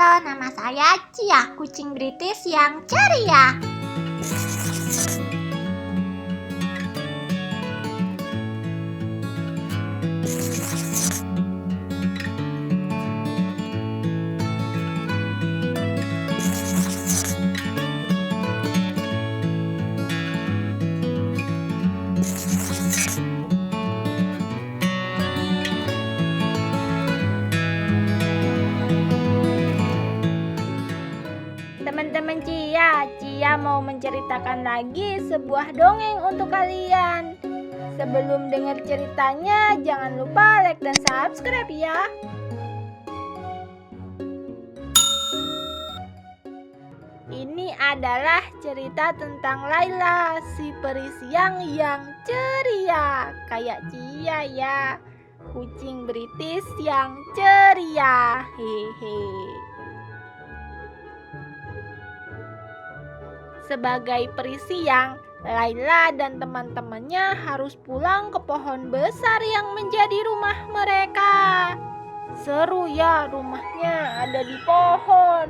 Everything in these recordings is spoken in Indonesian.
Halo, nama saya Cia, kucing British yang ceria. Teman-teman Cia mau menceritakan lagi sebuah dongeng untuk kalian. Sebelum dengar ceritanya, jangan lupa like dan subscribe ya. Ini adalah cerita tentang Layla, si peri siang yang ceria. Kayak Cia ya, kucing British yang ceria. Hehe. Sebagai peri siang, Layla dan teman-temannya harus pulang ke pohon besar yang menjadi rumah mereka. Seru ya, rumahnya ada di pohon.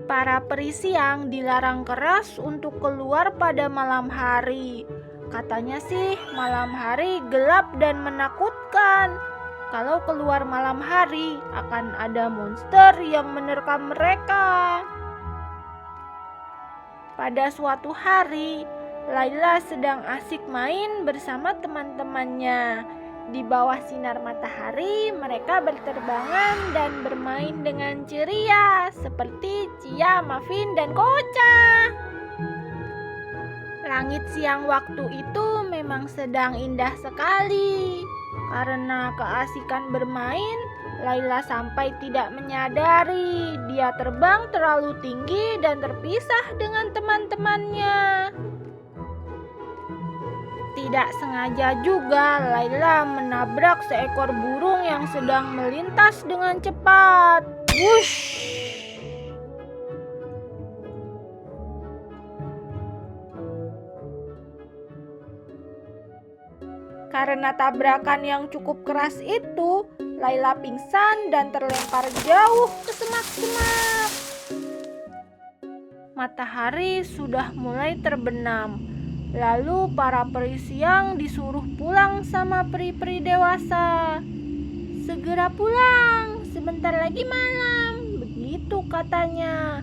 Para peri siang dilarang keras untuk keluar pada malam hari. Katanya sih malam hari gelap dan menakutkan. Kalau keluar malam hari, akan ada monster yang menerkam mereka. Pada suatu hari, Layla sedang asik main bersama teman-temannya. Di bawah sinar matahari, mereka berterbangan dan bermain dengan ceria, seperti Cia, Muffin, dan Koca. Langit siang waktu itu memang sedang indah sekali. Karena keasikan bermain, Layla sampai tidak menyadari dia terbang terlalu tinggi dan terpisah dengan teman-temannya. Tidak sengaja juga Layla menabrak seekor burung yang sedang melintas dengan cepat. Wush! Karena tabrakan yang cukup keras itu, Layla pingsan dan terlempar jauh ke semak-semak. Matahari sudah mulai terbenam. Lalu para peri siang disuruh pulang sama peri-peri dewasa. Segera pulang, sebentar lagi malam, begitu katanya.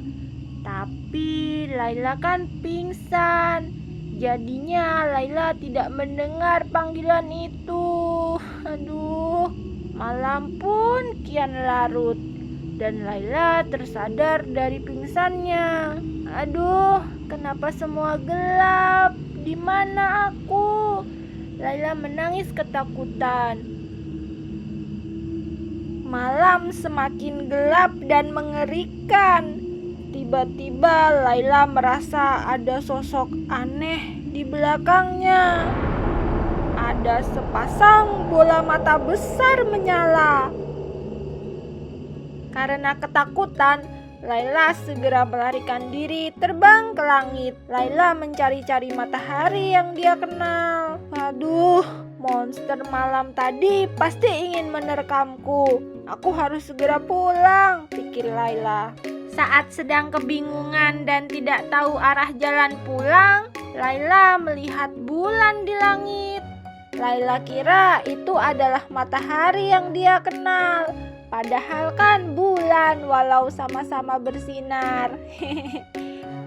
Tapi Layla kan pingsan. Jadinya Layla tidak mendengar panggilan itu. Aduh, malam pun kian larut dan Layla tersadar dari pingsannya. Aduh, kenapa semua gelap? Di mana aku? Layla menangis ketakutan. Malam semakin gelap dan mengerikan. Tiba-tiba Layla merasa ada sosok aneh di belakangnya. Ada sepasang bola mata besar menyala. Karena ketakutan, Layla segera melarikan diri terbang ke langit. Layla mencari-cari matahari yang dia kenal. Aduh, monster malam tadi pasti ingin menerkamku. Aku harus segera pulang, pikir Layla. Saat sedang kebingungan dan tidak tahu arah jalan pulang, Layla melihat bulan di langit. Layla kira itu adalah matahari yang dia kenal. Padahal kan bulan walau sama-sama bersinar.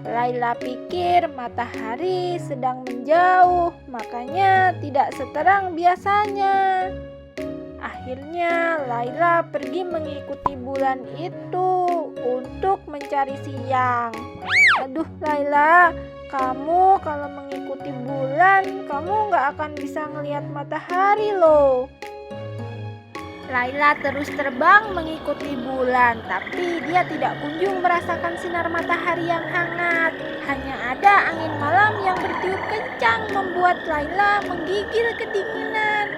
Layla pikir matahari sedang menjauh, makanya tidak seterang biasanya. Akhirnya Layla pergi mengikuti bulan itu untuk mencari siang. Aduh Layla, kamu kalau mengikuti bulan, kamu gak akan bisa ngelihat matahari loh. Layla terus terbang mengikuti bulan, tapi dia tidak kunjung merasakan sinar matahari yang hangat. Hanya ada angin malam yang bertiup kencang membuat Layla menggigil kedinginan.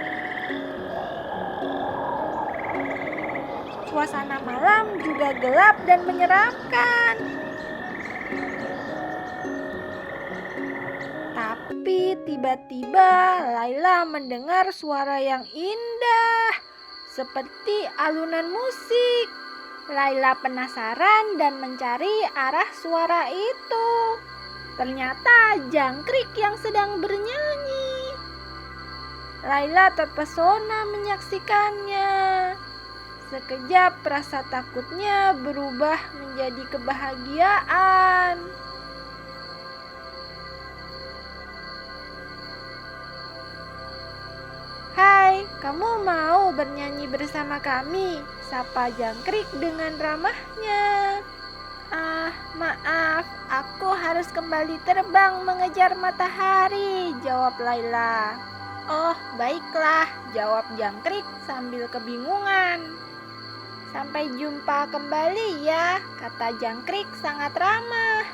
Suasana malam juga gelap dan menyeramkan. Tapi tiba-tiba Layla mendengar suara yang indah. seperti alunan musik. Laila penasaran dan mencari arah suara itu. Ternyata jangkrik yang sedang bernyanyi. Laila terpesona menyaksikannya. Sekejap rasa takutnya berubah menjadi kebahagiaan. "Hai, kamu mau bernyanyi bersama kami?" sapa jangkrik dengan ramahnya. "Ah, maaf, aku harus kembali terbang mengejar matahari," jawab Laila. "Oh, baiklah," jawab jangkrik sambil kebingungan. "Sampai jumpa kembali ya," kata jangkrik sangat ramah.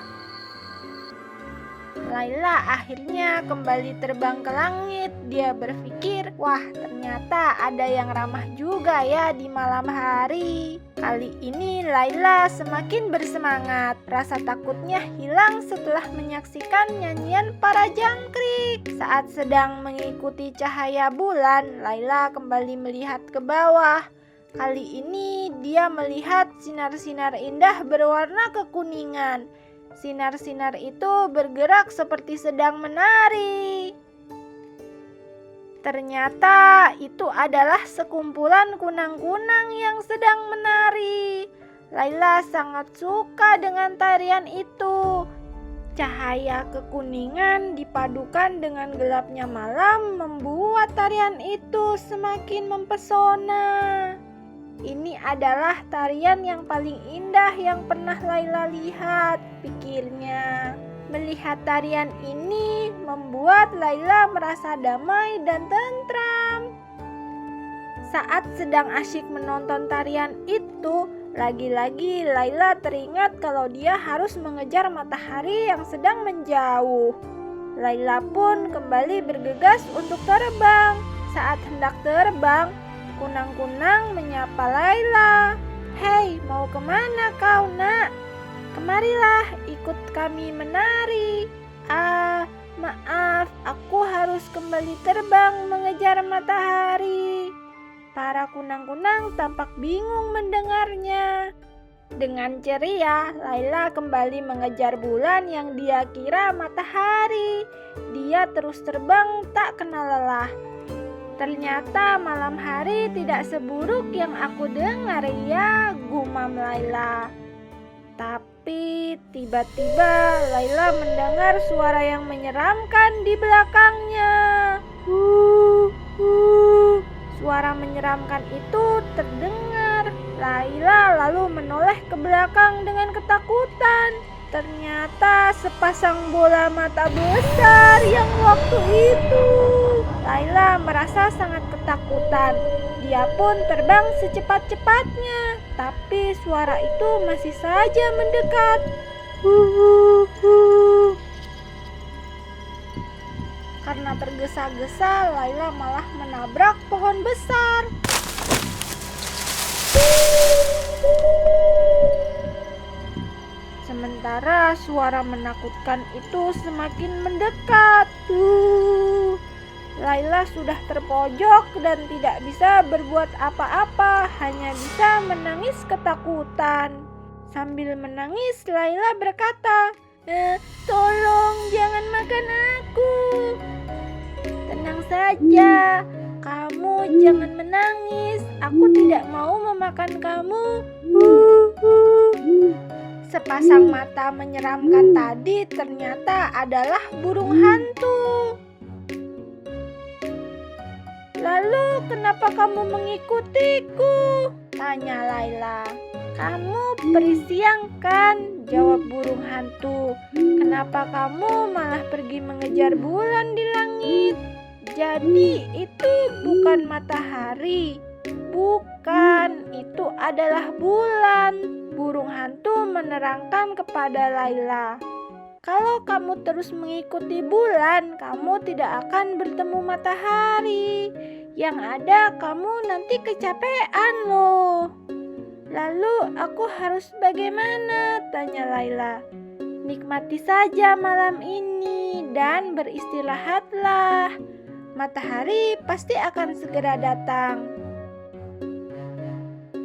Laila akhirnya kembali terbang ke langit. Dia berpikir, wah ternyata ada yang ramah juga ya di malam hari. Kali ini Laila semakin bersemangat. Rasa takutnya hilang setelah menyaksikan nyanyian para jangkrik. Saat sedang mengikuti cahaya bulan, Laila kembali melihat ke bawah. Kali ini dia melihat sinar-sinar indah berwarna kekuningan. Sinar-sinar itu bergerak seperti sedang menari. Ternyata itu adalah sekumpulan kunang-kunang yang sedang menari. Laila sangat suka dengan tarian itu. Cahaya kekuningan dipadukan dengan gelapnya malam membuat tarian itu semakin mempesona. Ini adalah tarian yang paling indah yang pernah Laila lihat, pikirnya. Melihat tarian ini membuat Laila merasa damai dan tentram. Saat sedang asyik menonton tarian itu, lagi-lagi Laila teringat kalau dia harus mengejar matahari yang sedang menjauh. Laila pun kembali bergegas untuk terbang. Saat hendak terbang, kunang-kunang menyapa Laila. "Hei, mau kemana kau, nak? Kemarilah ikut kami menari." "Ah, maaf, aku harus kembali terbang mengejar matahari." Para kunang-kunang tampak bingung mendengarnya. Dengan ceria, Laila kembali mengejar bulan yang dia kira matahari. Dia terus terbang tak kenal lelah. "Ternyata malam hari tidak seburuk yang aku dengar ya," gumam Laila. Tapi tiba-tiba Laila mendengar suara yang menyeramkan di belakangnya. Suara menyeramkan itu terdengar. Laila lalu menoleh ke belakang dengan ketakutan. Ternyata sepasang bola mata besar yang waktu itu. Laila merasa sangat ketakutan. Dia pun terbang secepat-cepatnya, tapi suara itu masih saja mendekat. Karena tergesa-gesa, Laila malah menabrak pohon besar. Sementara suara menakutkan itu semakin mendekat. Laila sudah terpojok dan tidak bisa berbuat apa-apa, hanya bisa menangis ketakutan. Sambil menangis, Laila berkata, "Tolong jangan makan aku." "Tenang saja, kamu jangan menangis. Aku tidak mau memakan kamu." Sepasang mata menyeramkan tadi ternyata adalah burung hantu. "Lalu kenapa kamu mengikutiku?" tanya Laila. "Kamu perisiang kan?" jawab burung hantu. "Kenapa kamu malah pergi mengejar bulan di langit?" "Jadi itu bukan matahari." "Bukan, itu adalah bulan," burung hantu menerangkan kepada Laila. "Kalau kamu terus mengikuti bulan, kamu tidak akan bertemu matahari. Yang ada kamu nanti kecapean loh." "Lalu aku harus bagaimana?" tanya Laila. "Nikmati saja malam ini dan beristirahatlah. Matahari pasti akan segera datang."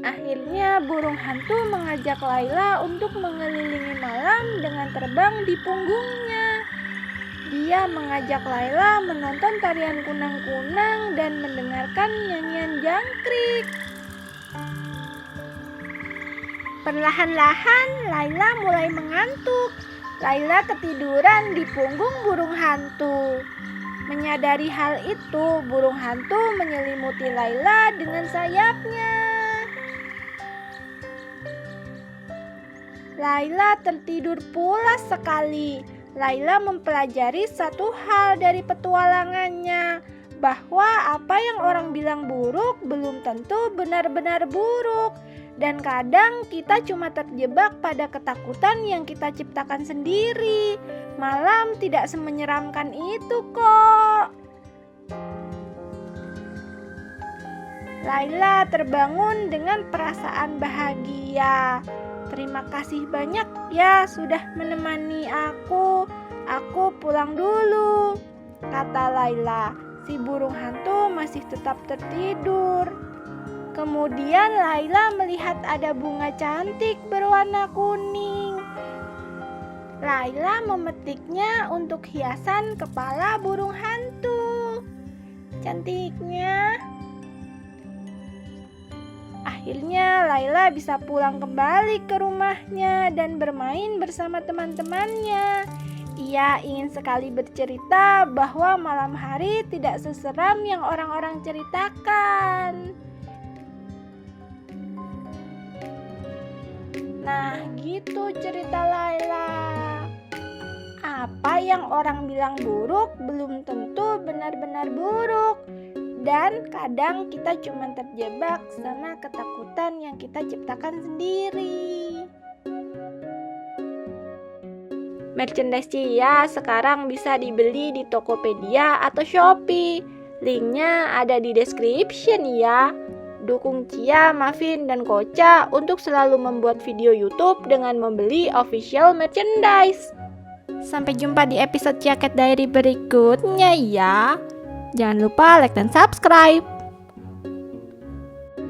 Akhirnya burung hantu mengajak Layla untuk mengelilingi malam dengan terbang di punggungnya. Dia mengajak Layla menonton tarian kunang-kunang dan mendengarkan nyanyian jangkrik. Perlahan-lahan Layla mulai mengantuk. Layla ketiduran di punggung burung hantu. Menyadari hal itu, burung hantu menyelimuti Layla dengan sayapnya. Layla tertidur pulas sekali. Layla mempelajari satu hal dari petualangannya, bahwa apa yang orang bilang buruk belum tentu benar-benar buruk. Dan kadang kita cuma terjebak pada ketakutan yang kita ciptakan sendiri. Malam tidak semenyeramkan itu kok. Layla terbangun dengan perasaan bahagia. Terima kasih banyak ya sudah menemani aku. Aku pulang dulu, kata Layla. Si burung hantu masih tetap tertidur. Kemudian Layla melihat ada bunga cantik berwarna kuning. Layla memetiknya untuk hiasan kepala burung hantu. Cantiknya. Akhirnya Layla bisa pulang kembali ke rumahnya dan bermain bersama teman-temannya. Ia ingin sekali bercerita bahwa malam hari tidak seseram yang orang-orang ceritakan. Nah, gitu cerita Layla. Apa yang orang bilang buruk belum tentu benar-benar buruk. Dan kadang kita cuma terjebak sama ketakutan yang kita ciptakan sendiri. Merchandise Cia sekarang bisa dibeli di Tokopedia atau Shopee. Linknya ada di description ya. Dukung Cia, Mavin, dan Koca untuk selalu membuat video YouTube dengan membeli official merchandise. Sampai jumpa di episode Cia Cat Diary berikutnya ya. Jangan lupa like dan subscribe.